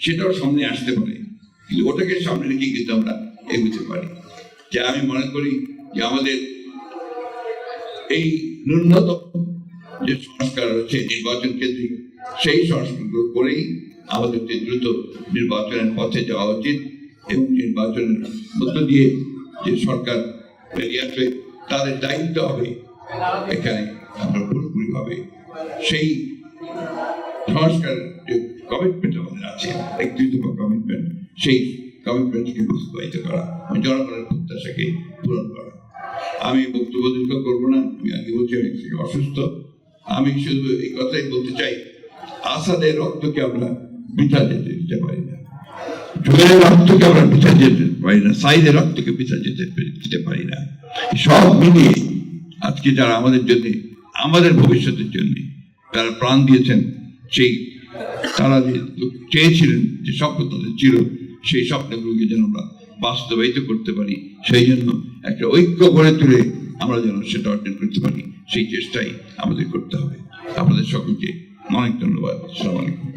সেটাও সামনে আসতে পারে, কিন্তু ওটাকে সামনে রেখে কিন্তু আমরা এগোতে পারি। যে আমি মনে করি যে আমাদের এই ন্যূনতম যে সংস্কার হচ্ছে নির্বাচন কেন্দ্রিক, সেই সংস্কারগুলো করেই আমাদেরকে দ্রুত নির্বাচনের পথে যাওয়া উচিত এবং নির্বাচনের মধ্য দিয়ে যে সরকার বেরিয়ে আসবে তাদের দায়িত্ব হবে এখানে আমরা পুরোপুরিভাবে সেই সংস্কার যে কমিটমেন্ট আমাদের আছে, ব্যক্তিগত কমিটমেন্ট, সেই কমিটমেন্টকে বাস্তবায়িত করা, জনগণের প্রত্যাশাকে পূরণ করা। আমি বক্তব্য দীর্ঘ করবো না, আমি আগে বলছি আমি অসুস্থ। আমি শুধু এই কথাই বলতে চাই, আসাদের রক্তকে আমরা বৃথা যেতে দিতে পারি না, জুয়েলের রক্তকে আমরা বৃথা যেতে পারি না, সাইদের রক্তকে বৃথা যেতে দিতে পারি না। সব মিলিয়ে আজকে যারা আমাদের জন্য, আমাদের ভবিষ্যতের জন্য যারা প্রাণ দিয়েছেন, সেই তারা যে চেয়েছিলেন, যে স্বপ্ন তাদের ছিল, সেই স্বপ্নগুলোকে যেন আমরা বাস্তবায়িত করতে পারি, সেই জন্য একটা ঐক্য গড়ে তুলে আমরা যেন সেটা অর্জন করতে পারি, সেই চেষ্টাই আমাদের করতে হবে। আপনাদের সকলকে অনেক ধন্যবাদ। আসসালামু আলাইকুম।